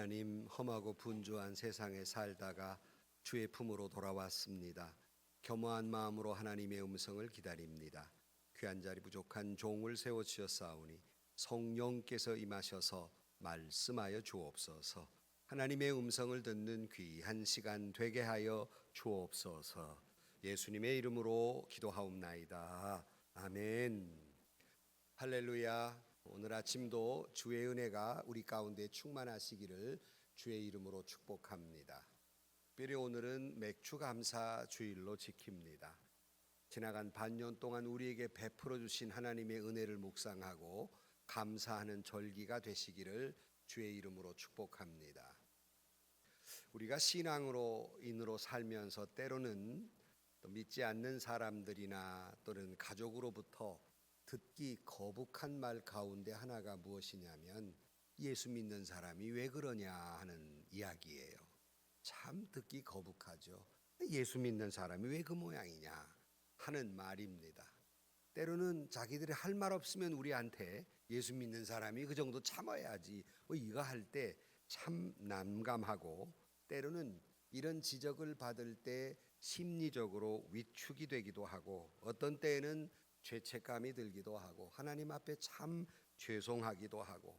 하나님, 험하고 분주한 세상에 살다가 주의 품으로 돌아왔습니다. 겸허한 마음으로 하나님의 음성을 기다립니다. 귀한 자리 부족한 종을 세워주셨사오니 성령께서 임하셔서 말씀하여 주옵소서. 하나님의 음성을 듣는 귀한 시간 되게 하여 주옵소서. 예수님의 이름으로 기도하옵나이다. 아멘. 할렐루야. 오늘 아침도 주의 은혜가 우리 가운데 충만하시기를 주의 이름으로 축복합니다. 특별히 오늘은 맥주 감사 주일로 지킵니다. 지나간 반년 동안 우리에게 베풀어 주신 하나님의 은혜를 묵상하고 감사하는 절기가 되시기를 주의 이름으로 축복합니다. 우리가 신앙으로 살면서 때로는 또 믿지 않는 사람들이나 또는 가족으로부터 듣기 거북한 말 가운데 하나가 무엇이냐면 예수 믿는 사람이 왜 그러냐 하는 이야기예요. 참 듣기 거북하죠. 예수 믿는 사람이 왜 그 모양이냐 하는 말입니다. 때로는 자기들이 할 말 없으면 우리한테 예수 믿는 사람이 그 정도 참아야지 이거 할 때 참 난감하고, 때로는 이런 지적을 받을 때 심리적으로 위축이 되기도 하고, 어떤 때에는 죄책감이 들기도 하고, 하나님 앞에 참 죄송하기도 하고,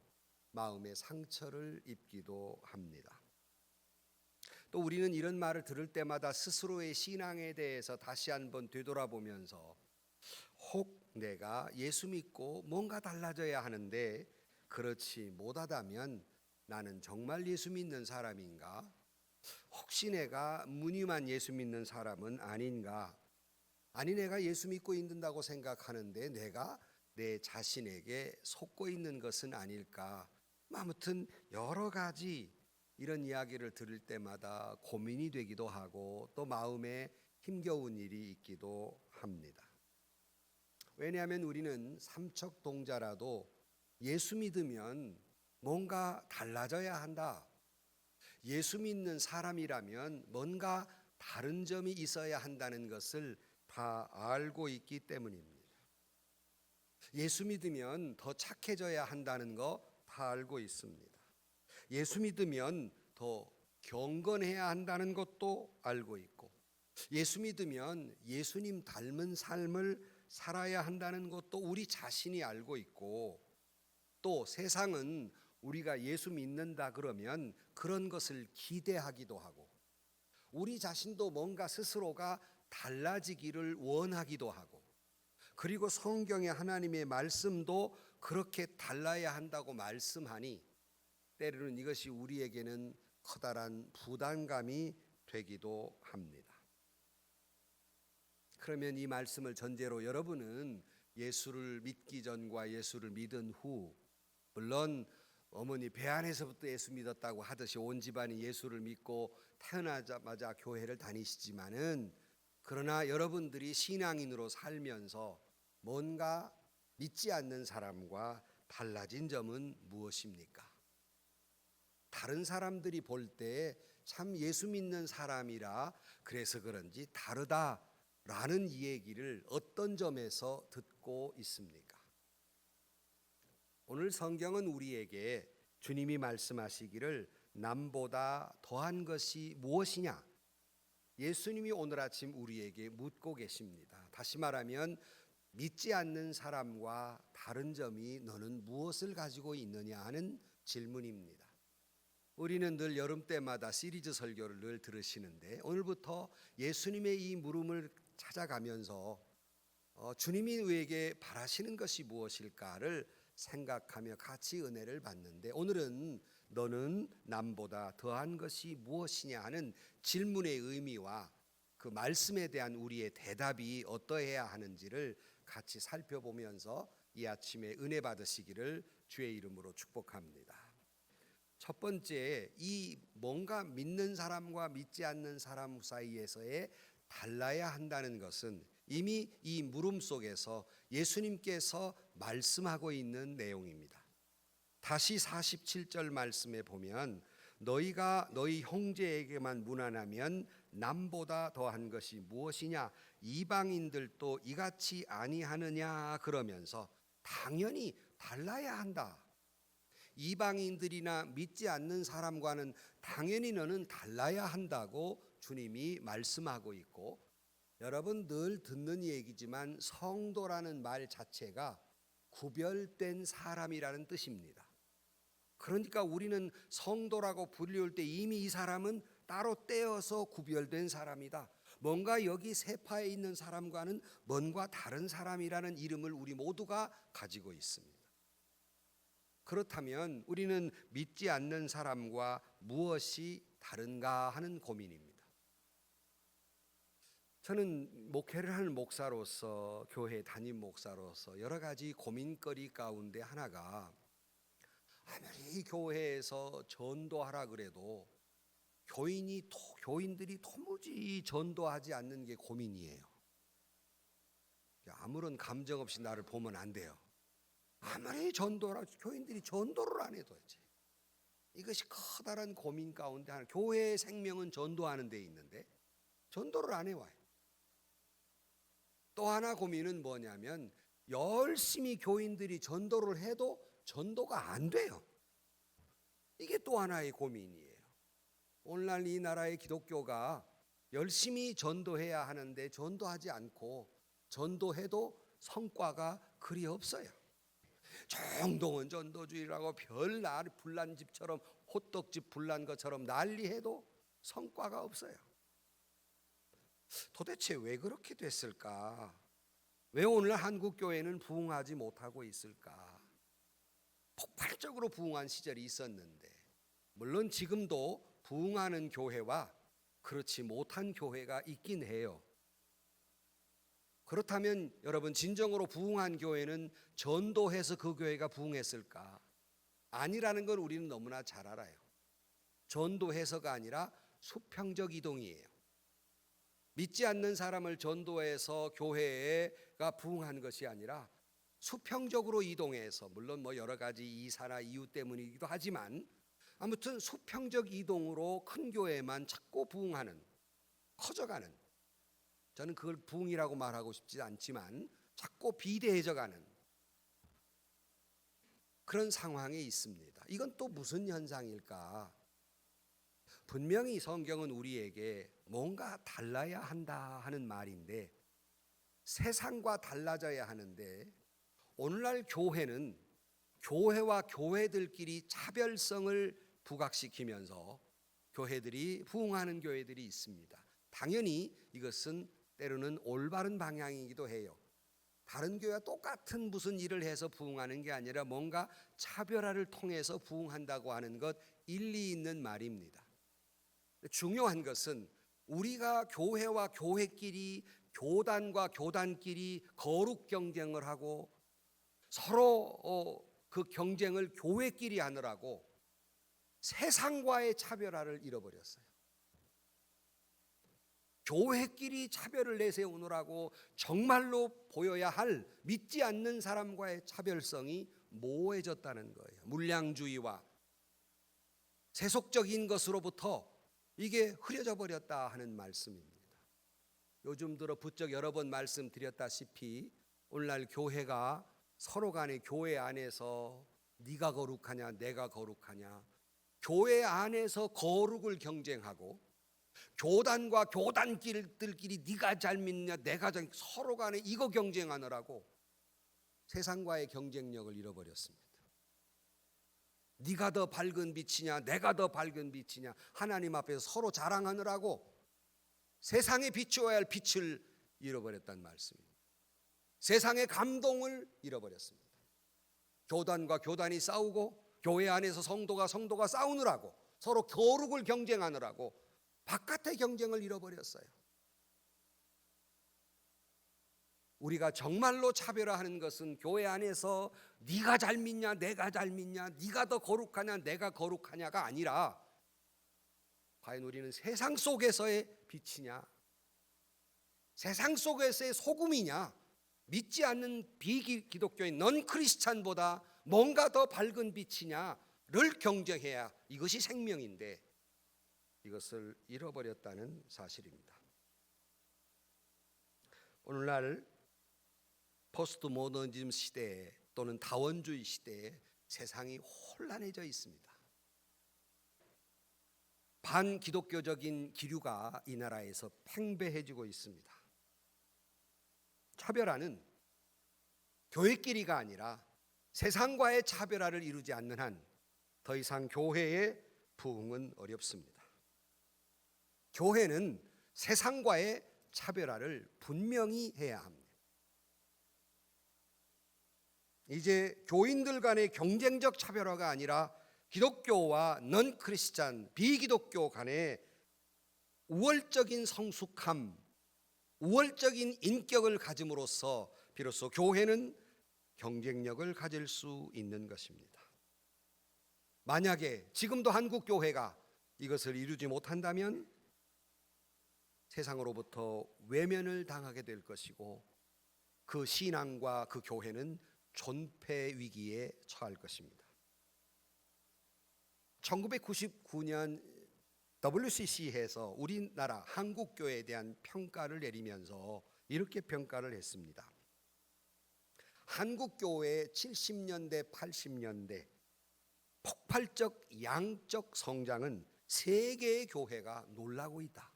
마음의 상처를 입기도 합니다. 또 우리는 이런 말을 들을 때마다 스스로의 신앙에 대해서 다시 한번 되돌아보면서 혹 내가 예수 믿고 뭔가 달라져야 하는데 그렇지 못하다면 나는 정말 예수 믿는 사람인가? 혹시 내가 무늬만 예수 믿는 사람은 아닌가? 아니, 내가 예수 믿고 있는다고 생각하는데 내가 내 자신에게 속고 있는 것은 아닐까? 아무튼 여러 가지 이런 이야기를 들을 때마다 고민이 되기도 하고 또 마음에 힘겨운 일이 있기도 합니다. 왜냐하면 우리는 삼척동자라도 예수 믿으면 뭔가 달라져야 한다. 예수 믿는 사람이라면 뭔가 다른 점이 있어야 한다는 것을 다 알고 있기 때문입니다. 예수 믿으면 더 착해져야 한다는 거 다 알고 있습니다. 예수 믿으면 더 경건해야 한다는 것도 알고 있고, 예수 믿으면 예수님 닮은 삶을 살아야 한다는 것도 우리 자신이 알고 있고, 또 세상은 우리가 예수 믿는다 그러면 그런 것을 기대하기도 하고, 우리 자신도 뭔가 스스로가 달라지기를 원하기도 하고, 그리고 성경의 하나님의 말씀도 그렇게 달라야 한다고 말씀하니 때로는 이것이 우리에게는 커다란 부담감이 되기도 합니다. 그러면 이 말씀을 전제로 여러분은 예수를 믿기 전과 예수를 믿은 후, 물론 어머니 배 안에서부터 예수 믿었다고 하듯이 온 집안이 예수를 믿고 태어나자마자 교회를 다니시지만은, 그러나 여러분들이 신앙인으로 살면서 뭔가 믿지 않는 사람과 달라진 점은 무엇입니까? 다른 사람들이 볼 때 참 예수 믿는 사람이라 그래서 그런지 다르다라는 이 얘기를 어떤 점에서 듣고 있습니까? 오늘 성경은 우리에게 주님이 말씀하시기를 남보다 더한 것이 무엇이냐? 예수님이 오늘 아침 우리에게 묻고 계십니다. 다시 말하면 믿지 않는 사람과 다른 점이 너는 무엇을 가지고 있느냐 하는 질문입니다. 우리는 늘 여름 때마다 시리즈 설교를 늘 들으시는데, 오늘부터 예수님의 이 물음을 찾아가면서 주님이 우리에게 바라시는 것이 무엇일까를 생각하며 같이 은혜를 받는데, 오늘은 너는 남보다 더한 것이 무엇이냐 하는 질문의 의미와 그 말씀에 대한 우리의 대답이 어떠해야 하는지를 같이 살펴보면서 이 아침에 은혜 받으시기를 주의 이름으로 축복합니다. 첫 번째, 이 뭔가 믿는 사람과 믿지 않는 사람 사이에서의 달라야 한다는 것은 이미 이 물음 속에서 예수님께서 말씀하고 있는 내용입니다. 다시 47절 말씀에 보면 너희가 너희 형제에게만 무난하면 남보다 더한 것이 무엇이냐, 이방인들도 이같이 아니하느냐 그러면서 당연히 달라야 한다. 이방인들이나 믿지 않는 사람과는 당연히 너는 달라야 한다고 주님이 말씀하고 있고, 여러분 늘 듣는 얘기지만 성도라는 말 자체가 구별된 사람이라는 뜻입니다. 그러니까 우리는 성도라고 불릴 때 이미 이 사람은 따로 떼어서 구별된 사람이다. 뭔가 여기 세파에 있는 사람과는 뭔가 다른 사람이라는 이름을 우리 모두가 가지고 있습니다. 그렇다면 우리는 믿지 않는 사람과 무엇이 다른가 하는 고민입니다. 저는 목회를 하는 목사로서, 교회 담임 목사로서 여러 가지 고민거리 가운데 하나가, 아무리 교회에서 전도하라 그래도 교인들이 도무지 전도하지 않는 게 고민이에요. 아무런 감정 없이 나를 보면 안 돼요. 아무리 전도라 교인들이 전도를 안 해도 이제 이것이 커다란 고민 가운데 하나. 교회의 생명은 전도하는 데 있는데 전도를 안 해와요. 또 하나 고민은 뭐냐면, 열심히 교인들이 전도를 해도 전도가 안 돼요. 이게 또 하나의 고민이에요. 오늘날 이 나라의 기독교가 열심히 전도해야 하는데 전도하지 않고, 전도해도 성과가 그리 없어요. 정동원 전도주의라고 별날 불난 집처럼, 호떡집 불난 것처럼 난리해도 성과가 없어요. 도대체 왜 그렇게 됐을까? 왜 오늘 한국 교회는 부흥하지 못하고 있을까? 폭발적으로 부흥한 시절이 있었는데, 물론 지금도 부흥하는 교회와 그렇지 못한 교회가 있긴 해요. 그렇다면 여러분, 진정으로 부흥한 교회는 전도해서 그 교회가 부흥했을까? 아니라는 건 우리는 너무나 잘 알아요. 전도해서가 아니라 수평적 이동이에요. 믿지 않는 사람을 전도해서 교회가 부흥한 것이 아니라 수평적으로 이동해서, 물론 여러 가지 이사나 이유 때문이기도 하지만, 아무튼 수평적 이동으로 큰 교회만 자꾸 부흥하는, 커져가는, 저는 그걸 부흥이라고 말하고 싶지 않지만 자꾸 비대해져가는 그런 상황에 있습니다. 이건 또 무슨 현상일까? 분명히 성경은 우리에게 뭔가 달라야 한다 하는 말인데, 세상과 달라져야 하는데, 오늘날 교회는 교회와 교회들끼리 차별성을 부각시키면서 교회들이 부흥하는 교회들이 있습니다. 당연히 이것은 때로는 올바른 방향이기도 해요. 다른 교회와 똑같은 무슨 일을 해서 부흥하는 게 아니라 뭔가 차별화를 통해서 부흥한다고 하는 것, 일리 있는 말입니다. 중요한 것은 우리가 교회와 교회끼리, 교단과 교단끼리 거룩 경쟁을 하고 서로 그 경쟁을 교회끼리 하느라고 세상과의 차별화를 잃어버렸어요. 교회끼리 차별을 내세우느라고 정말로 보여야 할 믿지 않는 사람과의 차별성이 모호해졌다는 거예요. 물량주의와 세속적인 것으로부터 이게 흐려져 버렸다 하는 말씀입니다. 요즘 들어 부쩍 여러 번 말씀드렸다시피 오늘날 교회가 서로 간에 교회 안에서 네가 거룩하냐 내가 거룩하냐, 교회 안에서 거룩을 경쟁하고, 교단과 교단들끼리 네가 잘 믿냐 내가 잘, 서로 간에 이거 경쟁하느라고 세상과의 경쟁력을 잃어버렸습니다. 네가 더 밝은 빛이냐 내가 더 밝은 빛이냐, 하나님 앞에서 서로 자랑하느라고 세상에 비추어야 할 빛을 잃어버렸단 말씀입니다. 세상의 감동을 잃어버렸습니다. 교단과 교단이 싸우고, 교회 안에서 성도가 싸우느라고, 서로 거룩을 경쟁하느라고 바깥의 경쟁을 잃어버렸어요. 우리가 정말로 차별화하는 것은 교회 안에서 네가 잘 믿냐 내가 잘 믿냐, 네가 더 거룩하냐 내가 거룩하냐가 아니라, 과연 우리는 세상 속에서의 빛이냐, 세상 속에서의 소금이냐, 믿지 않는 비기독교인 넌 크리스찬보다 뭔가 더 밝은 빛이냐를 경쟁해야 이것이 생명인데, 이것을 잃어버렸다는 사실입니다. 오늘날 포스트 모더니즘 시대에 또는 다원주의 시대에 세상이 혼란해져 있습니다. 반기독교적인 기류가 이 나라에서 팽배해지고 있습니다. 차별화는 교회끼리가 아니라 세상과의 차별화를 이루지 않는 한 더 이상 교회의 부흥은 어렵습니다. 교회는 세상과의 차별화를 분명히 해야 합니다. 이제 교인들 간의 경쟁적 차별화가 아니라 기독교와 넌 크리스찬, 비기독교 간의 우월적인 성숙함, 우월적인 인격을 가짐으로써 비로소 교회는 경쟁력을 가질 수 있는 것입니다. 만약에 지금도 한국 교회가 이것을 이루지 못한다면 세상으로부터 외면을 당하게 될 것이고 그 신앙과 그 교회는 존폐 위기에 처할 것입니다. 1999년 WCC에서 우리나라 한국교회에 대한 평가를 내리면서 이렇게 평가를 했습니다. 한국교회의 70년대, 80년대 폭발적 양적 성장은 세계의 교회가 놀라고 있다.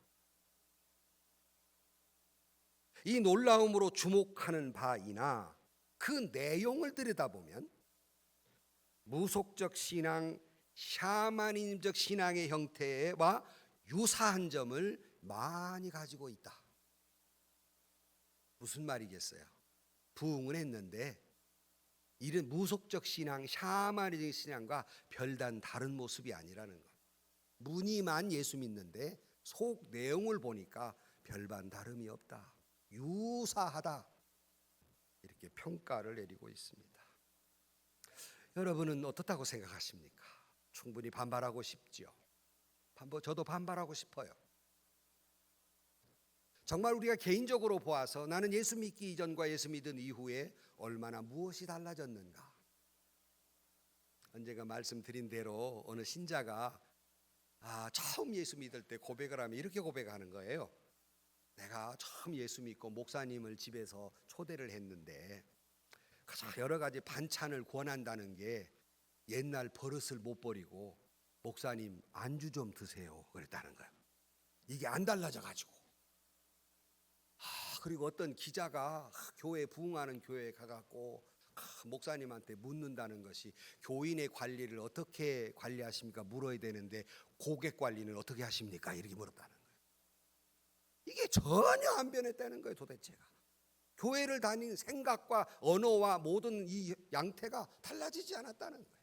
이 놀라움으로 주목하는 바이나 그 내용을 들여다보면 무속적 신앙, 샤머니즘적 신앙의 형태와 유사한 점을 많이 가지고 있다. 무슨 말이겠어요? 부흥은 했는데 이런 무속적 신앙, 샤머니즘적 신앙과 별단 다른 모습이 아니라는 것. 무늬만 예수 믿는데 속 내용을 보니까 별반 다름이 없다. 유사하다. 이렇게 평가를 내리고 있습니다. 여러분은 어떻다고 생각하십니까? 충분히 반발하고 싶지요. 저도 반발하고 싶어요. 정말 우리가 개인적으로 보아서 나는 예수 믿기 이전과 예수 믿은 이후에 얼마나 무엇이 달라졌는가. 언젠가 말씀드린 대로 어느 신자가 처음 예수 믿을 때 고백을 하면 이렇게 고백하는 거예요. 내가 처음 예수 믿고 목사님을 집에서 초대를 했는데 여러 가지 반찬을 권한다는 게 옛날 버릇을 못 버리고 목사님 안주 좀 드세요 그랬다는 거예요. 이게 안 달라져가지고. 그리고 어떤 기자가 교회 부흥하는 교회에 가갖고 목사님한테 묻는다는 것이 교인의 관리를 어떻게 관리하십니까? 물어야 되는데 고객 관리는 어떻게 하십니까? 이렇게 물었다는 거예요. 이게 전혀 안 변했다는 거예요. 도대체가 교회를 다니는 생각과 언어와 모든 이 양태가 달라지지 않았다는 거예요.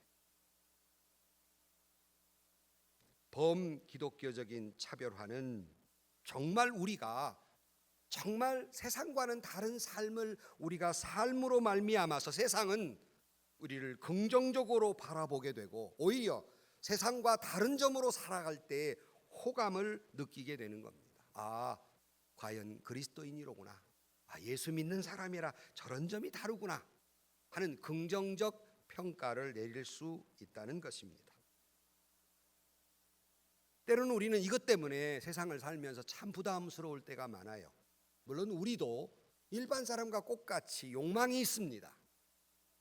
범기독교적인 차별화는 정말 우리가 정말 세상과는 다른 삶을 우리가 삶으로 말미암아서 세상은 우리를 긍정적으로 바라보게 되고 오히려 세상과 다른 점으로 살아갈 때 호감을 느끼게 되는 겁니다. 과연 그리스도인이로구나. 예수 믿는 사람이라 저런 점이 다르구나 하는 긍정적 평가를 내릴 수 있다는 것입니다. 때로는 우리는 이것 때문에 세상을 살면서 참 부담스러울 때가 많아요. 물론 우리도 일반 사람과 똑같이 욕망이 있습니다.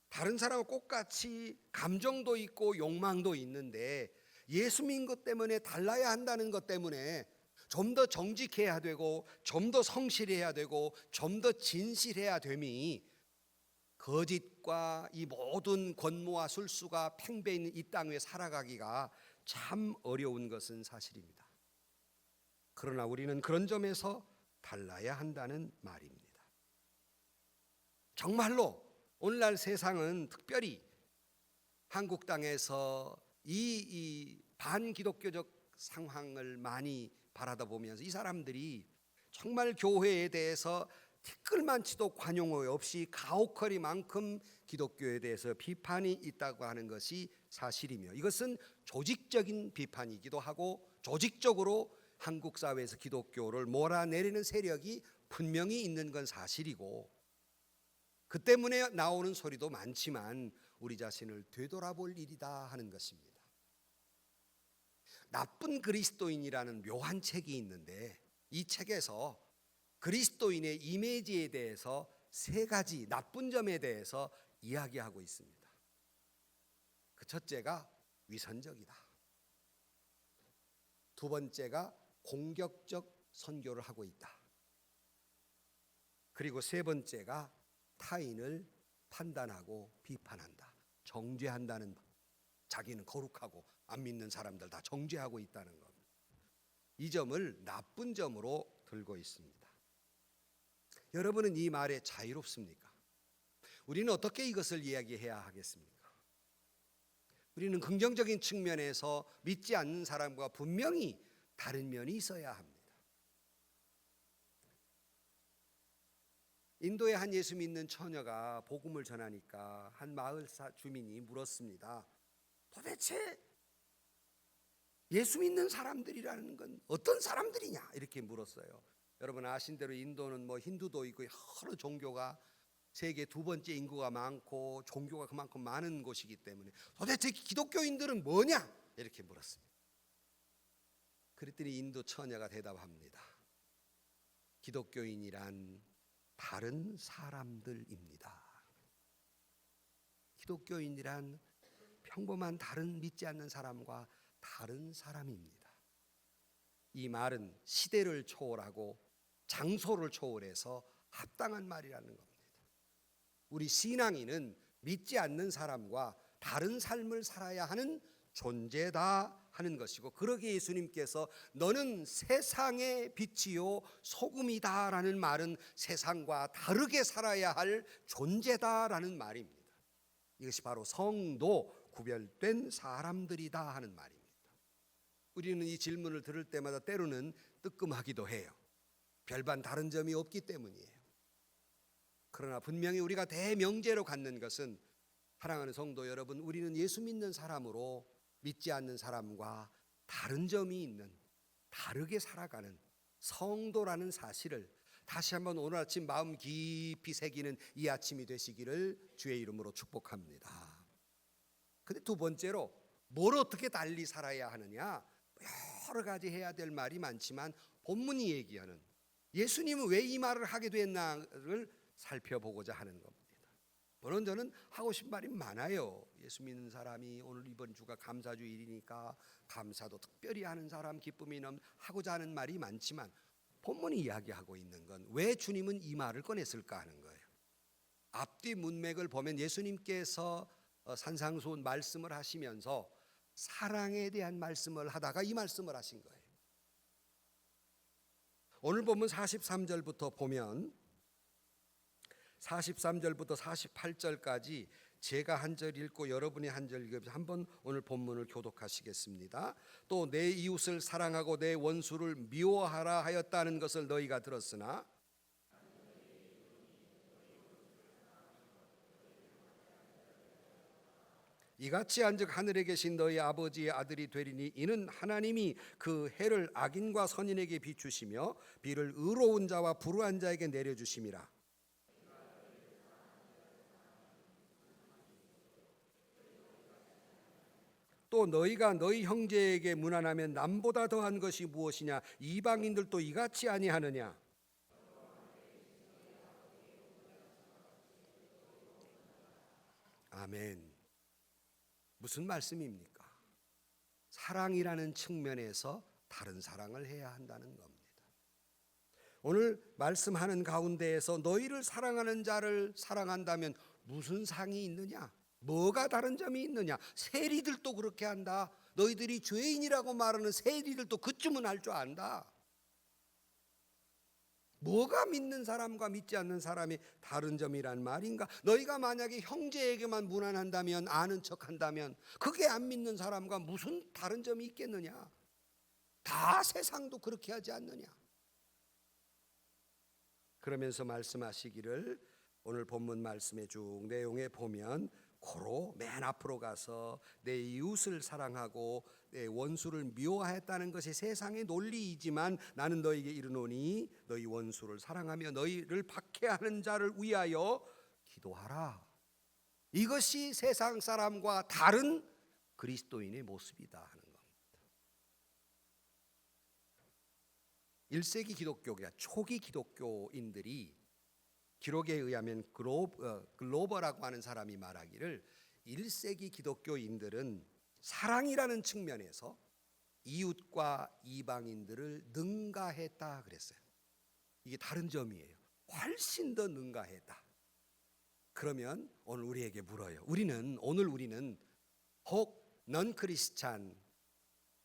다른 사람과 똑같이 감정도 있고 욕망도 있는데 예수 믿는 것 때문에 달라야 한다는 것 때문에 좀 더 정직해야 되고 좀 더 성실해야 되고 좀 더 진실해야 됨이 거짓과 이 모든 권모와 술수가 팽배 있는 이 땅 위에 살아가기가 참 어려운 것은 사실입니다. 그러나 우리는 그런 점에서 달라야 한다는 말입니다. 정말로 오늘날 세상은 특별히 한국 땅에서 이 반기독교적 상황을 많이 바라다 보면서 이 사람들이 정말 교회에 대해서 티끌만치도 관용어 없이 가혹거리만큼 기독교에 대해서 비판이 있다고 하는 것이 사실이며 이것은 조직적인 비판이기도 하고 조직적으로 한국 사회에서 기독교를 몰아내리는 세력이 분명히 있는 건 사실이고 그 때문에 나오는 소리도 많지만 우리 자신을 되돌아볼 일이다 하는 것입니다. 나쁜 그리스도인이라는 묘한 책이 있는데 이 책에서 그리스도인의 이미지에 대해서 세 가지 나쁜 점에 대해서 이야기하고 있습니다. 그 첫째가 위선적이다. 두 번째가 공격적 선교를 하고 있다. 그리고 세 번째가 타인을 판단하고 비판한다. 정죄한다는, 자기는 거룩하고 안 믿는 사람들 다 정죄하고 있다는 겁니다. 이 점을 나쁜 점으로 들고 있습니다. 여러분은 이 말에 자유롭습니까? 우리는 어떻게 이것을 이야기해야 하겠습니까? 우리는 긍정적인 측면에서 믿지 않는 사람과 분명히 다른 면이 있어야 합니다. 인도의 한 예수 믿는 처녀가 복음을 전하니까 한 마을 주민이 물었습니다. 도대체 예수 믿는 사람들이라는 건 어떤 사람들이냐? 이렇게 물었어요. 여러분 아신 대로 인도는 힌두도 있고 여러 종교가, 세계 두 번째 인구가 많고 종교가 그만큼 많은 곳이기 때문에 도대체 기독교인들은 뭐냐? 이렇게 물었습니다. 그랬더니 인도 처녀가 대답합니다. 기독교인이란 다른 사람들입니다. 기독교인이란 평범한 다른 믿지 않는 사람과 다른 사람입니다. 이 말은 시대를 초월하고 장소를 초월해서 합당한 말이라는 겁니다. 우리 신앙인은 믿지 않는 사람과 다른 삶을 살아야 하는 존재다 하는 것이고, 그러기에 예수님께서 너는 세상의 빛이요 소금이다 라는 말은 세상과 다르게 살아야 할 존재다라는 말입니다. 이것이 바로 성도, 구별된 사람들이다 하는 말입니다. 우리는 이 질문을 들을 때마다 때로는 뜨끔하기도 해요. 별반 다른 점이 없기 때문이에요. 그러나 분명히 우리가 대명제로 갖는 것은, 사랑하는 성도 여러분, 우리는 예수 믿는 사람으로 믿지 않는 사람과 다른 점이 있는, 다르게 살아가는 성도라는 사실을 다시 한번 오늘 아침 마음 깊이 새기는 이 아침이 되시기를 주의 이름으로 축복합니다. 근데 두 번째로 뭘 어떻게 달리 살아야 하느냐, 여러 가지 해야 될 말이 많지만 본문이 얘기하는 예수님은 왜 이 말을 하게 됐나를 살펴보고자 하는 겁니다. 물론 저는 하고 싶은 말이 많아요. 예수 믿는 사람이 오늘 이번 주가 감사주일이니까 감사도 특별히 하는 사람, 기쁨이 하고자 하는 말이 많지만 본문이 이야기하고 있는 건 왜 주님은 이 말을 꺼냈을까 하는 거예요. 앞뒤 문맥을 보면 예수님께서 산상수훈 말씀을 하시면서 사랑에 대한 말씀을 하다가 이 말씀을 하신 거예요. 오늘 본문 43절부터 보면 43절부터 48절까지 제가 한 절 읽고 여러분이 한 절 읽으면서 한번 오늘 본문을 교독하시겠습니다. 또 내 이웃을 사랑하고 내 원수를 미워하라 하였다는 것을 너희가 들었으나 이같이 한즉 하늘에 계신 너희 아버지의 아들이 되리니 이는 하나님이 그 해를 악인과 선인에게 비추시며 비를 의로운 자와 불의한 자에게 내려주심이라. 또 너희가 너희 형제에게 문안하면 남보다 더한 것이 무엇이냐? 이방인들도 이같이 아니하느냐? 아멘. 무슨 말씀입니까? 사랑이라는 측면에서 다른 사랑을 해야 한다는 겁니다. 오늘 말씀하는 가운데에서 너희를 사랑하는 자를 사랑한다면 무슨 상이 있느냐? 뭐가 다른 점이 있느냐? 세리들도 그렇게 한다. 너희들이 죄인이라고 말하는 세리들도 그쯤은 할 줄 안다. 뭐가 믿는 사람과 믿지 않는 사람이 다른 점이란 말인가? 너희가 만약에 형제에게만 무난한다면, 아는 척한다면 그게 안 믿는 사람과 무슨 다른 점이 있겠느냐? 다 세상도 그렇게 하지 않느냐? 그러면서 말씀하시기를 오늘 본문 말씀의 쭉 내용에 보면 고로 맨 앞으로 가서 내 이웃을 사랑하고 내 원수를 미워하였다는 것이 세상의 논리이지만 나는 너희에게 이르노니 너희 원수를 사랑하며 너희를 박해하는 자를 위하여 기도하라. 이것이 세상 사람과 다른 그리스도인의 모습이다 하는 겁니다. 1세기 기독교가 초기 기독교인들이 기록에 의하면 글로버라고 하는 사람이 말하기를 1세기 기독교인들은 사랑이라는 측면에서 이웃과 이방인들을 능가했다 그랬어요. 이게 다른 점이에요. 훨씬 더 능가했다. 그러면 오늘 우리에게 물어요. 오늘 우리는 혹 넌 크리스찬,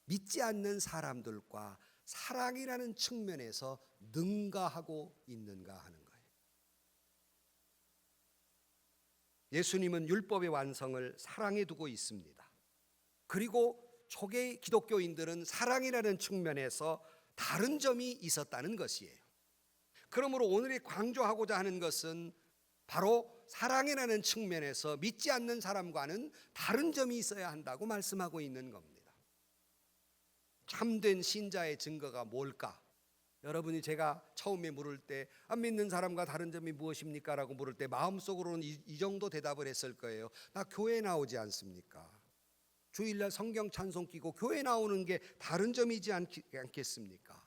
믿지 않는 사람들과 사랑이라는 측면에서 능가하고 있는가 하는 거예요. 예수님은 율법의 완성을 사랑에 두고 있습니다. 그리고 초기 기독교인들은 사랑이라는 측면에서 다른 점이 있었다는 것이에요. 그러므로 오늘이 강조하고자 하는 것은 바로 사랑이라는 측면에서 믿지 않는 사람과는 다른 점이 있어야 한다고 말씀하고 있는 겁니다. 참된 신자의 증거가 뭘까? 여러분이 제가 처음에 물을 때 안 믿는 사람과 다른 점이 무엇입니까? 라고 물을 때 마음속으로는 이 정도 대답을 했을 거예요. 나 교회 나오지 않습니까? 주일날 성경 찬송 끼고 교회 나오는 게 다른 점이지 않겠습니까?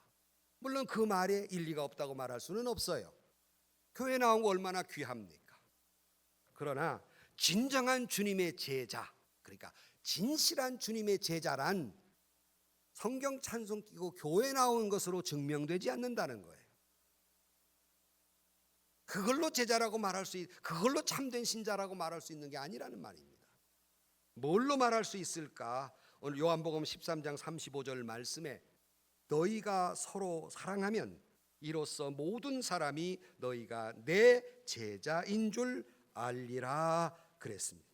물론 그 말에 일리가 없다고 말할 수는 없어요. 교회 나온 거 얼마나 귀합니까? 그러나 진정한 주님의 제자, 그러니까 진실한 주님의 제자란 성경 찬송 끼고 교회 나오는 것으로 증명되지 않는다는 거예요. 그걸로 제자라고 그걸로 참된 신자라고 말할 수 있는 게 아니라는 말입니다. 뭘로 말할 수 있을까? 오늘 요한복음 13장 35절 말씀에 너희가 서로 사랑하면 이로써 모든 사람이 너희가 내 제자인 줄 알리라 그랬습니다.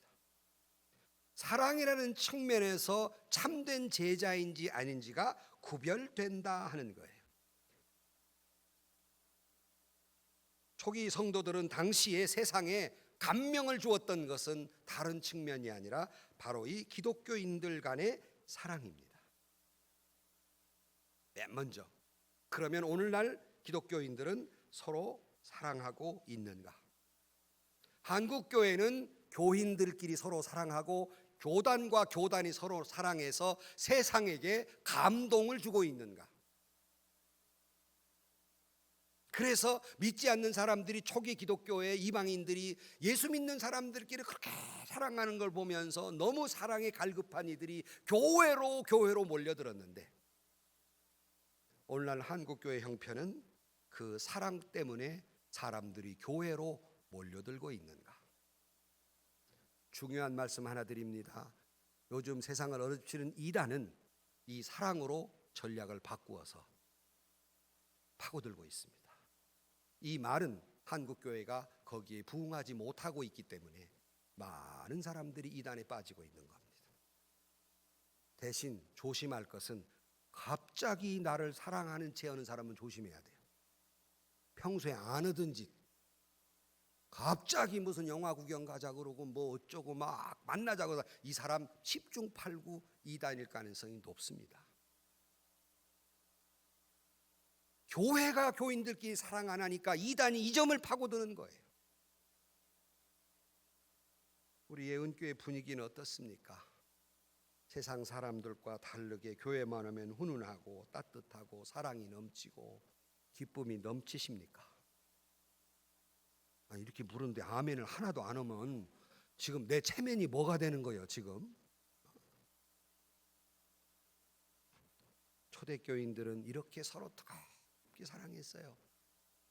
사랑이라는 측면에서 참된 제자인지 아닌지가 구별된다 하는 거예요. 초기 성도들은 당시에 세상에 감명을 주었던 것은 다른 측면이 아니라 바로 이 기독교인들 간의 사랑입니다. 맨 먼저, 그러면 오늘날 기독교인들은 서로 사랑하고 있는가? 한국 교회는 교인들끼리 서로 사랑하고 교단과 교단이 서로 사랑해서 세상에게 감동을 주고 있는가? 그래서 믿지 않는 사람들이 초기 기독교의 이방인들이 예수 믿는 사람들끼리 그렇게 사랑하는 걸 보면서 너무 사랑에 갈급한 이들이 교회로 몰려들었는데 오늘날 한국교회 형편은 그 사랑 때문에 사람들이 교회로 몰려들고 있는가? 중요한 말씀 하나 드립니다. 요즘 세상을 어렵시는 이단은 이 사랑으로 전략을 바꾸어서 파고들고 있습니다. 이 말은 한국교회가 거기에 부응하지 못하고 있기 때문에 많은 사람들이 이단에 빠지고 있는 겁니다. 대신 조심할 것은 갑자기 나를 사랑하는 체 하는 사람은 조심해야 돼요. 평소에 안 하던 짓 갑자기 무슨 영화 구경 가자 그러고 뭐 어쩌고 막 만나자고, 이 사람 10중 8구 이단일 가능성이 높습니다. 교회가 교인들끼리 사랑 안 하니까 이단이 이 점을 파고드는 거예요. 우리의 은교회 분위기는 어떻습니까? 세상 사람들과 다르게 교회만 오면 훈훈하고 따뜻하고 사랑이 넘치고 기쁨이 넘치십니까? 이렇게 물었는데 아멘을 하나도 안 하면 지금 내 체면이 뭐가 되는 거예요 지금? 초대교인들은 이렇게 서로 뜨겁게 사랑했어요.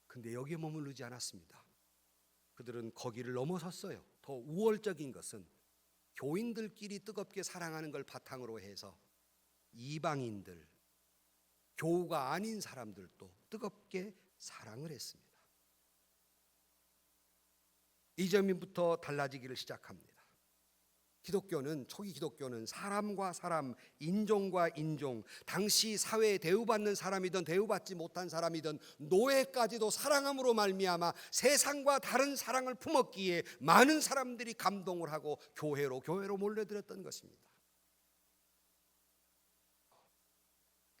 근데 여기에 머무르지 않았습니다. 그들은 거기를 넘어섰어요. 더 우월적인 것은 교인들끼리 뜨겁게 사랑하는 걸 바탕으로 해서 이방인들, 교우가 아닌 사람들도 뜨겁게 사랑을 했습니다. 이 점부터 달라지기를 시작합니다. 초기 기독교는 사람과 사람, 인종과 인종, 당시 사회에 대우받는 사람이든 대우받지 못한 사람이든 노예까지도 사랑함으로 말미암아 세상과 다른 사랑을 품었기에 많은 사람들이 감동을 하고 교회로 몰려들었던 것입니다.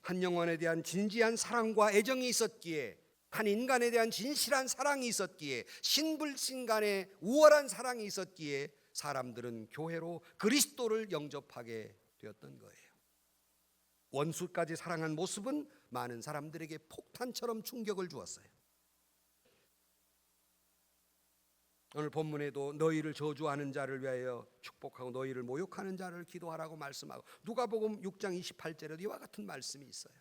한 영혼에 대한 진지한 사랑과 애정이 있었기에, 한 인간에 대한 진실한 사랑이 있었기에, 신불신간의 우월한 사랑이 있었기에 사람들은 교회로 그리스도를 영접하게 되었던 거예요. 원수까지 사랑한 모습은 많은 사람들에게 폭탄처럼 충격을 주었어요. 오늘 본문에도 너희를 저주하는 자를 위하여 축복하고 너희를 모욕하는 자를 기도하라고 말씀하고, 누가복음 6장 28절에도 이와 같은 말씀이 있어요.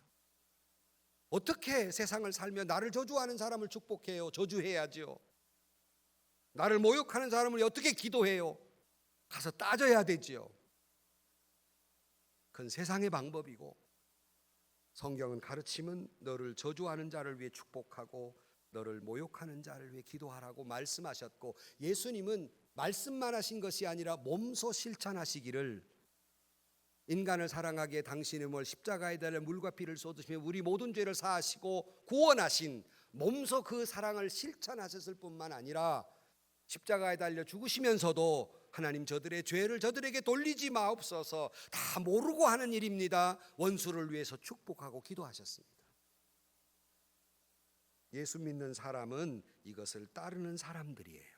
어떻게 세상을 살며 나를 저주하는 사람을 축복해요? 저주해야지요. 나를 모욕하는 사람을 어떻게 기도해요? 가서 따져야 되지요. 그건 세상의 방법이고, 성경은 가르침은 너를 저주하는 자를 위해 축복하고 너를 모욕하는 자를 위해 기도하라고 말씀하셨고, 예수님은 말씀만 하신 것이 아니라 몸소 실천하시기를, 인간을 사랑하기에 당신의 몸을 십자가에 달려 물과 피를 쏟으시며 우리 모든 죄를 사하시고 구원하신, 몸소 그 사랑을 실천하셨을 뿐만 아니라 십자가에 달려 죽으시면서도 하나님 저들의 죄를 저들에게 돌리지 마옵소서, 다 모르고 하는 일입니다, 원수를 위해서 축복하고 기도하셨습니다. 예수 믿는 사람은 이것을 따르는 사람들이에요.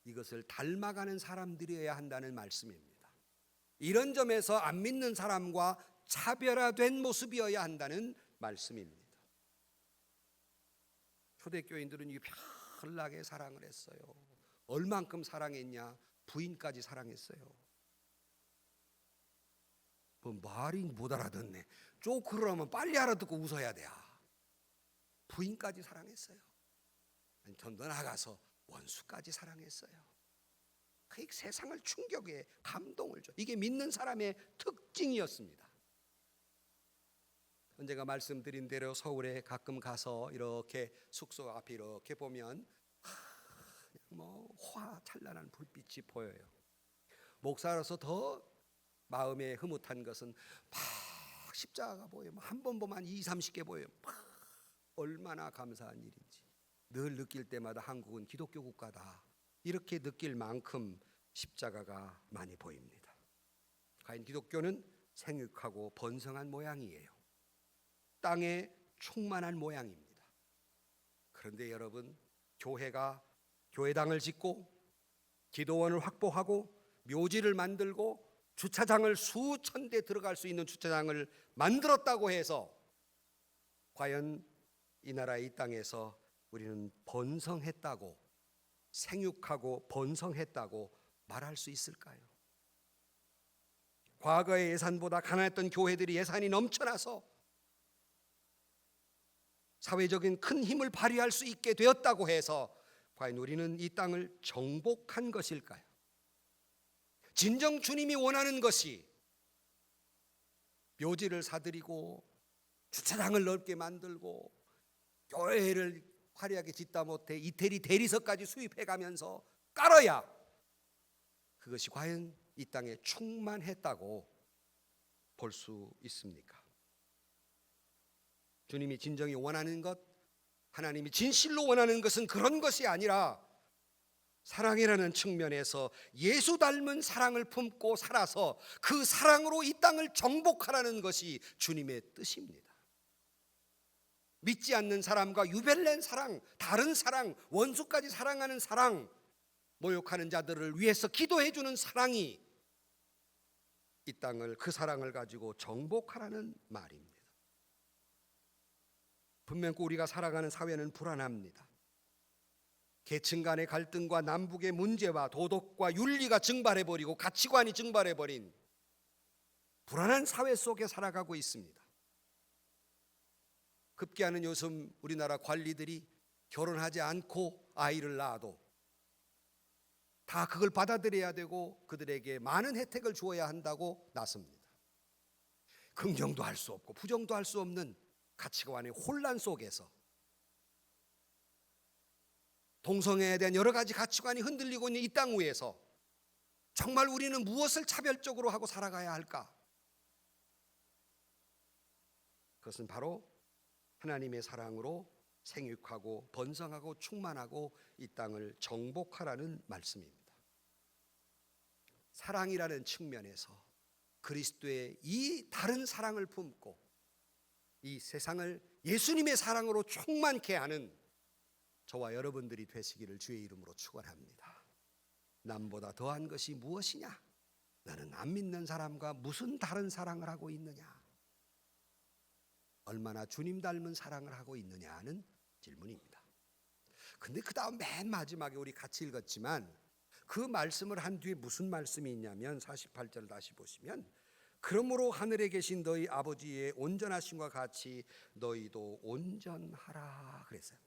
이것을 닮아가는 사람들이어야 한다는 말씀입니다. 이런 점에서 안 믿는 사람과 차별화된 모습이어야 한다는 말씀입니다. 초대교인들은 이 별나게 사랑을 했어요. 얼만큼 사랑했냐? 부인까지 사랑했어요. 뭐 말이 못 알아듣네. 쪼크러면 빨리 알아듣고 웃어야 돼. 부인까지 사랑했어요. 좀 더 나가서 원수까지 사랑했어요. 그 세상을 충격에 감동을 줘. 이게 믿는 사람의 특징이었습니다. 언제가 말씀드린 대로 서울에 가끔 가서 이렇게 숙소 앞에 이렇게 보면 뭐 화찬란한 불빛이 보여요. 목사로서 더 마음에 흐뭇한 것은 막 십자가가 보여요. 한 번 보면 20, 30개 보여요. 얼마나 감사한 일인지 늘 느낄 때마다 한국은 기독교 국가다, 이렇게 느낄 만큼 십자가가 많이 보입니다. 과연 기독교는 생육하고 번성한 모양이에요. 땅에 충만한 모양입니다. 그런데 여러분, 교회가 교회당을 짓고 기도원을 확보하고 묘지를 만들고 주차장을 수천 대 들어갈 수 있는 주차장을 만들었다고 해서 과연 이 나라 이 땅에서 우리는 번성했다고, 생육하고 번성했다고 말할 수 있을까요? 과거의 예산보다 가난했던 교회들이 예산이 넘쳐나서 사회적인 큰 힘을 발휘할 수 있게 되었다고 해서 과연 우리는 이 땅을 정복한 것일까요? 진정 주님이 원하는 것이 묘지를 사들이고 주차장을 넓게 만들고 교회를 화려하게 짓다 못해 이태리 대리석까지 수입해가면서 깔아야 그것이 과연 이 땅에 충만했다고 볼 수 있습니까? 주님이 진정히 원하는 것, 하나님이 진실로 원하는 것은 그런 것이 아니라 사랑이라는 측면에서 예수 닮은 사랑을 품고 살아서 그 사랑으로 이 땅을 정복하라는 것이 주님의 뜻입니다. 믿지 않는 사람과 유별난 사랑, 다른 사랑, 원수까지 사랑하는 사랑, 모욕하는 자들을 위해서 기도해 주는 사랑이 이 땅을, 그 사랑을 가지고 정복하라는 말입니다. 분명 우리가 살아가는 사회는 불안합니다. 계층 간의 갈등과 남북의 문제와 도덕과 윤리가 증발해버리고 가치관이 증발해버린 불안한 사회 속에 살아가고 있습니다. 급기야는 요즘 우리나라 관리들이 결혼하지 않고 아이를 낳아도 다 그걸 받아들여야 되고 그들에게 많은 혜택을 주어야 한다고 나섭니다. 긍정도 할 수 없고 부정도 할 수 없는 가치관의 혼란 속에서 동성애에 대한 여러 가지 가치관이 흔들리고 있는 이 땅 위에서 정말 우리는 무엇을 차별적으로 하고 살아가야 할까? 그것은 바로 하나님의 사랑으로 생육하고 번성하고 충만하고 이 땅을 정복하라는 말씀입니다. 사랑이라는 측면에서 그리스도의 이 다른 사랑을 품고 이 세상을 예수님의 사랑으로 충만케 하는 저와 여러분들이 되시기를 주의 이름으로 축원합니다. 남보다 더한 것이 무엇이냐? 너는 안 믿는 사람과 무슨 다른 사랑을 하고 있느냐? 얼마나 주님 닮은 사랑을 하고 있느냐는 질문입니다. 근데 그 다음 맨 마지막에 우리 같이 읽었지만 그 말씀을 한 뒤에 무슨 말씀이 있냐면 48절 다시 보시면 그러므로 하늘에 계신 너희 아버지의 온전하심과 같이 너희도 온전하라 그랬어요.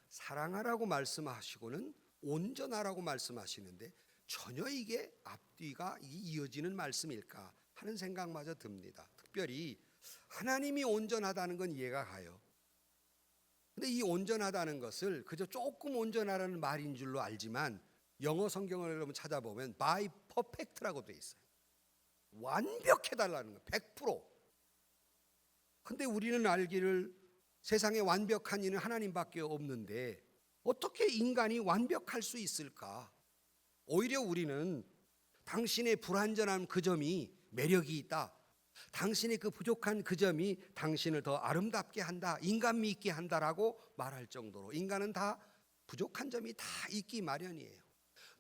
사랑하라고 말씀하시고는 온전하라고 말씀하시는데 전혀 이게 앞뒤가 이어지는 말씀일까 하는 생각마저 듭니다. 특별히 하나님이 온전하다는 건 이해가 가요. 근데 이 온전하다는 것을 그저 조금 온전하라는 말인 줄로 알지만 영어 성경을 여러분 찾아보면 by perfect라고 돼 있어요. 완벽해달라는 거예요. 100%. 근데 우리는 알기를 세상에 완벽한 이는 하나님밖에 없는데 어떻게 인간이 완벽할 수 있을까? 오히려 우리는 당신의 불완전한 그 점이 매력이 있다. 당신의 그 부족한 그 점이 당신을 더 아름답게 한다. 인간미 있게 한다라고 말할 정도로 인간은 다 부족한 점이 다 있기 마련이에요.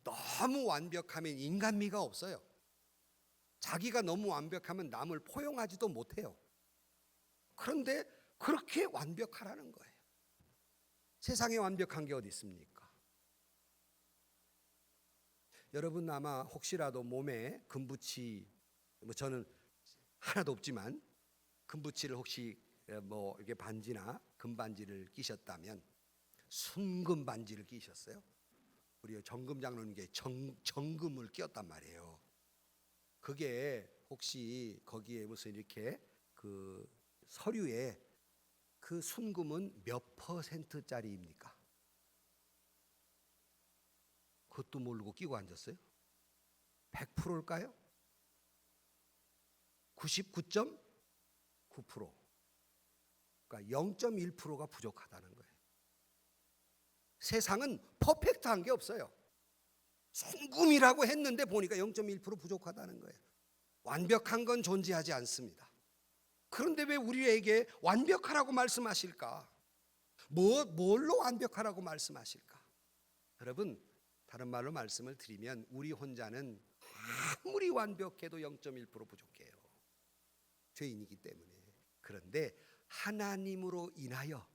너무 완벽하면 인간미가 없어요. 자기가 너무 완벽하면 남을 포용하지도 못해요. 그런데 그렇게 완벽하라는 거예요. 세상에 완벽한 게 어디 있습니까? 여러분 아마 혹시라도 몸에 금붙이 저는 하나도 없지만 금붙이를 혹시 이렇게 반지나 금반지를 끼셨다면 순금 반지를 끼셨어요? 우리 정금 장로님께 정금을 끼웠단 말이에요. 그게 혹시 거기에 무슨 이렇게 그 서류에 그 순금은 몇 %짜리입니까? 그것도 모르고 끼고 앉았어요? 100%일까요? 99.9%. 그러니까 0.1%가 부족하다는 거예요. 세상은 퍼펙트한 게 없어요. 순금이라고 했는데 보니까 0.1% 부족하다는 거예요. 완벽한 건 존재하지 않습니다. 그런데 왜 우리에게 완벽하라고 말씀하실까? 뭘로 완벽하라고 말씀하실까? 여러분, 다른 말로 말씀을 드리면 우리 혼자는 아무리 완벽해도 0.1% 부족해요. 죄인이기 때문에. 그런데 하나님으로 인하여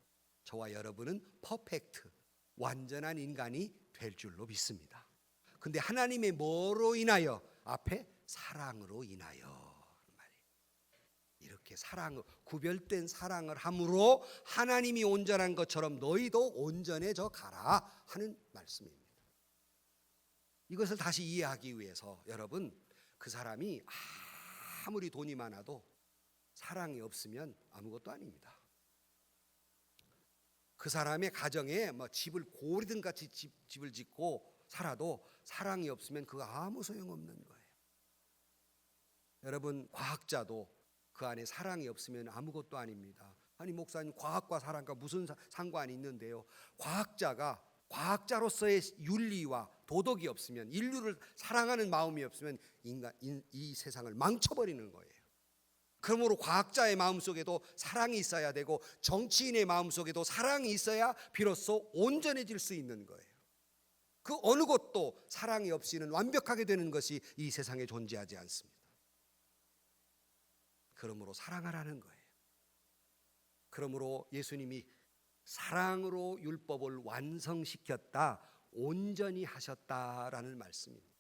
저와 여러분은 퍼펙트, 완전한 인간이 될 줄로 믿습니다. 근데 하나님의 뭐로 인하여? 앞에 사랑으로 인하여. 이렇게 구별된 사랑을 함으로 하나님이 온전한 것처럼 너희도 온전해져 가라 하는 말씀입니다. 이것을 다시 이해하기 위해서 여러분, 그 사람이 아무리 돈이 많아도 사랑이 없으면 아무것도 아닙니다. 그 사람의 가정에 집을 고리등 같이 집을 짓고 살아도 사랑이 없으면 그거 아무 소용없는 거예요. 여러분, 과학자도 그 안에 사랑이 없으면 아무것도 아닙니다. 아니 목사님, 과학과 사랑과 무슨 상관이 있는데요? 과학자로서의 윤리와 도덕이 없으면, 인류를 사랑하는 마음이 없으면 이 세상을 망쳐버리는 거예요. 그러므로 과학자의 마음속에도 사랑이 있어야 되고 정치인의 마음속에도 사랑이 있어야 비로소 온전해질 수 있는 거예요. 그 어느 것도 사랑이 없이는 완벽하게 되는 것이 이 세상에 존재하지 않습니다. 그러므로 사랑하라는 거예요. 그러므로 예수님이 사랑으로 율법을 완성시켰다, 온전히 하셨다라는 말씀입니다.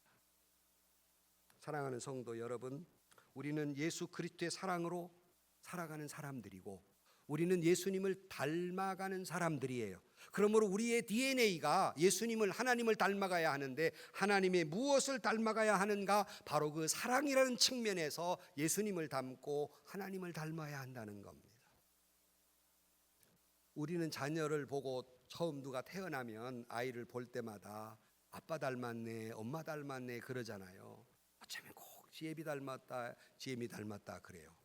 사랑하는 성도 여러분, 우리는 예수 그리스도의 사랑으로 살아가는 사람들이고 우리는 예수님을 닮아가는 사람들이에요. 그러므로 우리의 DNA가 하나님을 닮아가야 하는데 하나님의 무엇을 닮아가야 하는가? 바로 그 사랑이라는 측면에서 예수님을 닮고 하나님을 닮아야 한다는 겁니다. 우리는 자녀를 보고 처음 누가 태어나면 아이를 볼 때마다 아빠 닮았네, 엄마 닮았네 그러잖아요. 어쩌면 꼭 지혜비 닮았다, 지혜미 닮았다 그래요.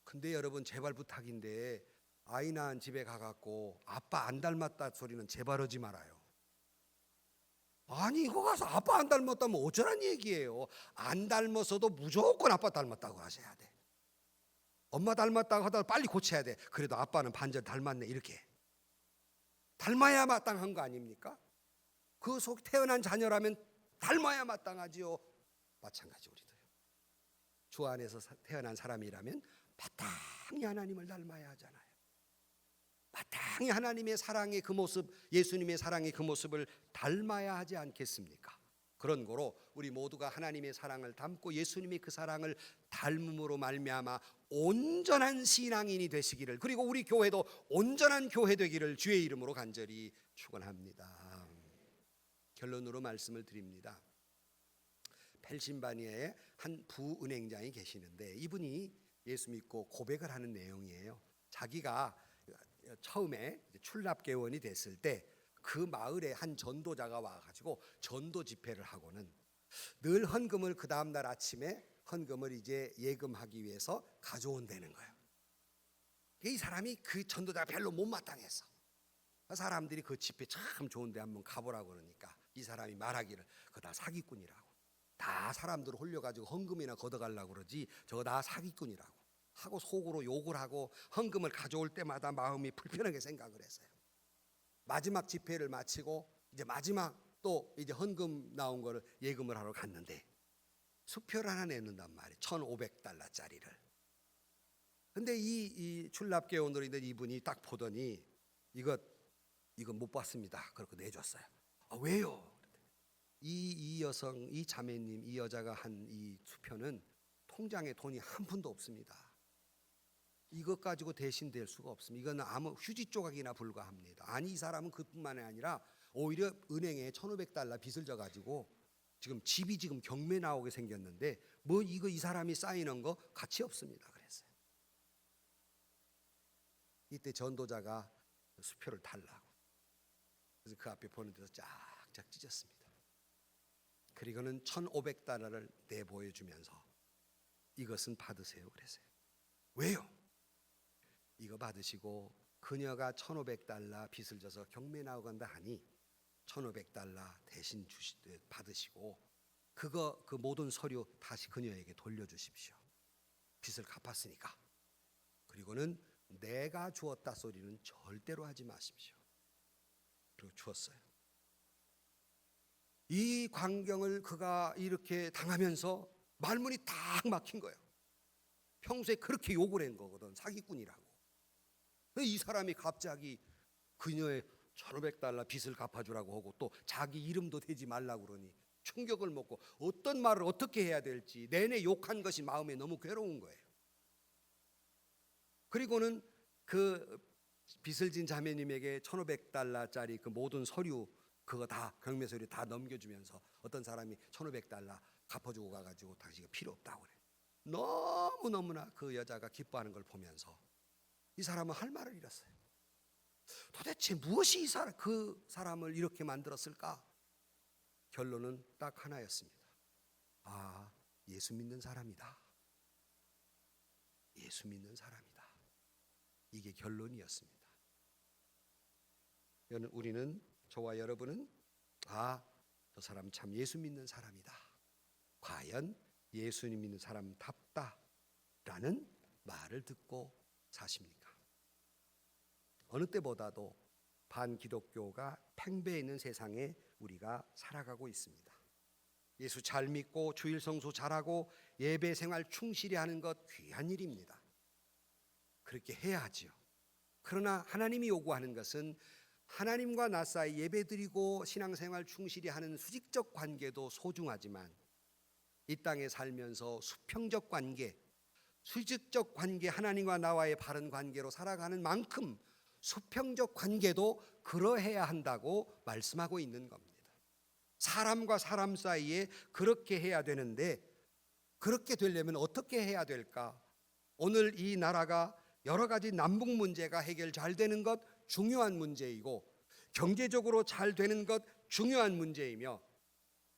근데 여러분, 제발 부탁인데 아이 낳은 집에 가갖고 아빠 안 닮았다 소리는 제발 하지 말아요. 아니, 이거 가서 아빠 안 닮았다면 어쩌란 얘기예요. 안 닮았어도 무조건 아빠 닮았다고 하셔야 돼. 엄마 닮았다고 하다가 빨리 고쳐야 돼. 그래도 아빠는 반절 닮았네, 이렇게 닮아야 마땅한 거 아닙니까? 그 속 태어난 자녀라면 닮아야 마땅하지요. 마찬가지 우리도요. 주 안에서 태어난 사람이라면 마땅히 하나님을 닮아야 하잖아요. 마땅히 하나님의 사랑의 그 모습, 예수님의 사랑의 그 모습을 닮아야 하지 않겠습니까? 그런 거로 우리 모두가 하나님의 사랑을 닮고 예수님의 그 사랑을 닮음으로 말미암아 온전한 신앙인이 되시기를, 그리고 우리 교회도 온전한 교회 되기를 주의 이름으로 간절히 축원합니다. 결론으로 말씀을 드립니다. 펜실바니아에 한 부은행장이 계시는데 이분이 예수 믿고 고백을 하는 내용이에요. 자기가 처음에 출납개원이 됐을 때 그 마을에 한 전도자가 와가지고 전도 집회를 하고는 늘 헌금을 그 다음날 아침에 헌금을 이제 예금하기 위해서 가져온다는 거예요. 이 사람이 그 전도자가 별로 못마땅해서 사람들이 그 집회 참 좋은데 한번 가보라고 그러니까 이 사람이 말하기를 그거 다 사기꾼이라고, 다 사람들 홀려가지고 헌금이나 걷어가려고 그러지 저거 다 사기꾼이라고 하고 속으로 욕을 하고 헌금을 가져올 때마다 마음이 불편하게 생각을 했어요. 마지막 집회를 마치고 이제 마지막 또 이제 헌금 나온 거를 예금을 하러 갔는데 수표를 하나 내는단 말이에요. 1,500달러짜리를. 근데 이 출납개원으로 있는 이분이 딱 보더니 이거 못 받습니다. 그렇게 내줬어요. 아, 왜요? 이 여성, 이 자매님, 이 여자가 한 이 수표는 통장에 돈이 한 푼도 없습니다. 이것 가지고 대신될 수가 없습니다. 이거는 아무 휴지 조각이나 불과합니다. 아니, 이 사람은 그뿐만이 아니라 오히려 은행에 1,500달러 빚을 져 가지고 지금 집이 지금 경매 나오게 생겼는데 뭐 이거 이 사람이 사인한 거 가치 없습니다. 그랬어요. 이때 전도자가 수표를 달라고. 그래서 그 앞에 보는 데서 쫙쫙 찢었습니다. 그리고는 1,500달러를 내보여주면서 이것은 받으세요. 그랬어요. 왜요? 이거 받으시고 그녀가 1,500달러 빚을 져서 경매 나오간다 하니 1,500달러 대신 받으시고 그거 그 모든 서류 다시 그녀에게 돌려주십시오. 빚을 갚았으니까. 그리고는 내가 주었다 소리는 절대로 하지 마십시오. 그리고 주었어요. 이 광경을 그가 이렇게 당하면서 말문이 딱 막힌 거예요. 평소에 그렇게 욕을 한 거거든. 사기꾼이라고. 이 사람이 갑자기 그녀의 1,500달러 빚을 갚아주라고 하고 또 자기 이름도 대지 말라고 그러니 충격을 먹고 어떤 말을 어떻게 해야 될지 내내 욕한 것이 마음에 너무 괴로운 거예요. 그리고는 그 빚을 진 자매님에게 1,500달러짜리 그 모든 서류 그거 다 경매 서류 다 넘겨주면서 어떤 사람이 1,500달러 갚아주고 가가지고 당신이 필요 없다고 그래. 너무너무나 그 여자가 기뻐하는 걸 보면서 이 사람은 할 말을 잃었어요. 도대체 무엇이 그 사람을 이렇게 만들었을까? 결론은 딱 하나였습니다. 아, 예수 믿는 사람이다. 예수 믿는 사람이다. 이게 결론이었습니다. 우리는, 저와 여러분은 저 사람 참 예수 믿는 사람이다. 과연 예수님 믿는 사람답다라는 말을 듣고 사십니까? 어느 때보다도 반기독교가 팽배해 있는 세상에 우리가 살아가고 있습니다. 예수 잘 믿고 주일 성수 잘하고 예배 생활 충실히 하는 것 귀한 일입니다. 그렇게 해야 하지요. 그러나 하나님이 요구하는 것은 하나님과 나 사이 예배드리고 신앙생활 충실히 하는 수직적 관계도 소중하지만 이 땅에 살면서 수평적 관계, 수직적 관계, 하나님과 나와의 바른 관계로 살아가는 만큼 수평적 관계도 그러해야 한다고 말씀하고 있는 겁니다. 사람과 사람 사이에 그렇게 해야 되는데 그렇게 되려면 어떻게 해야 될까? 오늘 이 나라가 여러 가지 남북 문제가 해결 잘 되는 것 중요한 문제이고 경제적으로 잘 되는 것 중요한 문제이며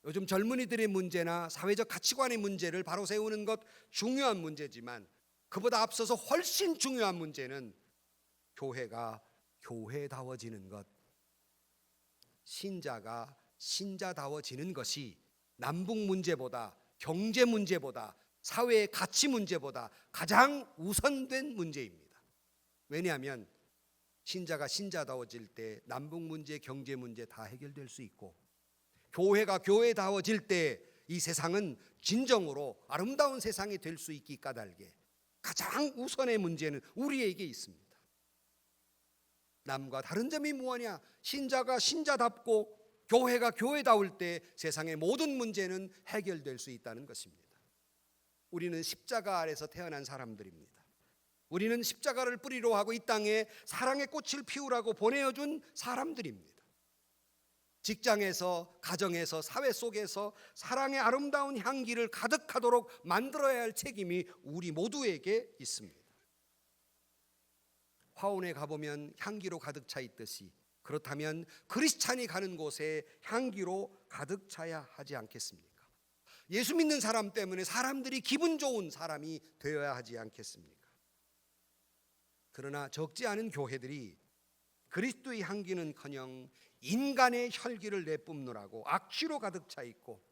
요즘 젊은이들의 문제나 사회적 가치관의 문제를 바로 세우는 것 중요한 문제지만 그보다 앞서서 훨씬 중요한 문제는 교회가 교회다워지는 것, 신자가 신자다워지는 것이 남북 문제보다, 경제 문제보다, 사회의 가치 문제보다 가장 우선된 문제입니다. 왜냐하면 신자가 신자다워질 때 남북 문제, 경제 문제 다 해결될 수 있고 교회가 교회다워질 때 이 세상은 진정으로 아름다운 세상이 될 수 있기 까닭에 가장 우선의 문제는 우리에게 있습니다. 남과 다른 점이 무엇이냐? 신자가 신자답고 교회가 교회다울 때 세상의 모든 문제는 해결될 수 있다는 것입니다. 우리는 십자가 아래서 태어난 사람들입니다. 우리는 십자가를 뿌리로 하고 이 땅에 사랑의 꽃을 피우라고 보내어준 사람들입니다. 직장에서, 가정에서, 사회 속에서 사랑의 아름다운 향기를 가득하도록 만들어야 할 책임이 우리 모두에게 있습니다. 화원에 가보면 향기로 가득 차 있듯이, 그렇다면 크리스찬이 가는 곳에 향기로 가득 차야 하지 않겠습니까? 예수 믿는 사람 때문에 사람들이 기분 좋은 사람이 되어야 하지 않겠습니까? 그러나 적지 않은 교회들이 그리스도의 향기는커녕 인간의 혈기를 내뿜느라고 악취로 가득 차 있고,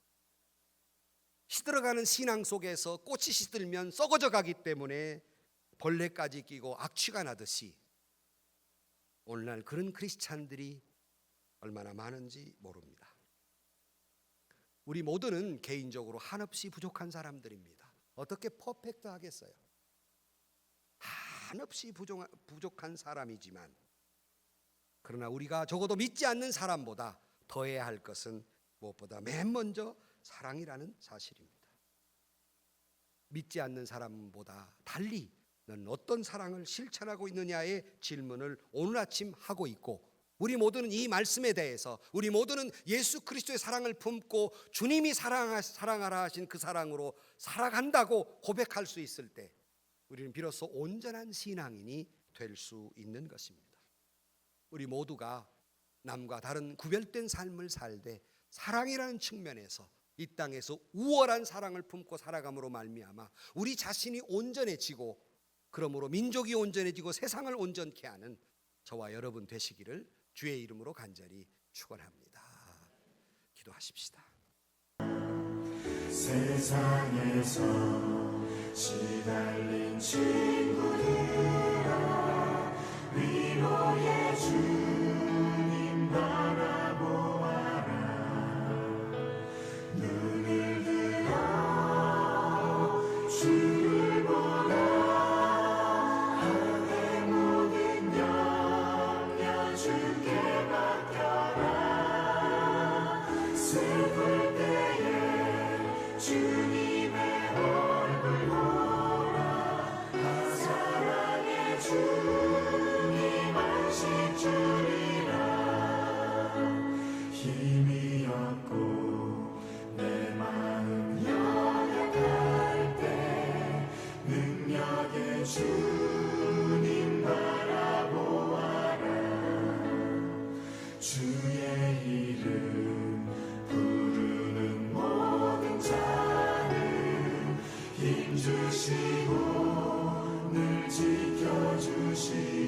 시들어가는 신앙 속에서 꽃이 시들면 썩어져 가기 때문에 벌레까지 끼고 악취가 나듯이 오늘날 그런 크리스찬들이 얼마나 많은지 모릅니다. 우리 모두는 개인적으로 한없이 부족한 사람들입니다. 어떻게 퍼펙트 하겠어요? 한없이 부족한 사람이지만, 그러나 우리가 적어도 믿지 않는 사람보다 더해야 할 것은 무엇보다 맨 먼저 사랑이라는 사실입니다. 믿지 않는 사람보다 달리 넌 어떤 사랑을 실천하고 있느냐의 질문을 오늘 아침 하고 있고, 우리 모두는 이 말씀에 대해서, 우리 모두는 예수 그리스도의 사랑을 품고 주님이 사랑하라 하신 그 사랑으로 살아간다고 고백할 수 있을 때 우리는 비로소 온전한 신앙인이 될 수 있는 것입니다. 우리 모두가 남과 다른 구별된 삶을 살되 사랑이라는 측면에서 이 땅에서 우월한 사랑을 품고 살아감으로 말미암아 우리 자신이 온전해지고, 그러므로 민족이 온전해지고 세상을 온전케 하는 저와 여러분 되시기를 주의 이름으로 간절히 축원합니다. 기도하십시다. 세상에서 시달린 친구들아, 위로의 주님 바라보아라. 눈을 들어 주를 보라. 하늘의 모든 염려 주께 맡겨라. 슬플 때에 주님의 얼굴 보라. 사랑의 주님 안식 주리라. 힘이 없고 내 마음 연약할 때 능력의 주님 바라보아라. 주의 이름 부르는 모든 자는 힘주시고 늘 지켜주시고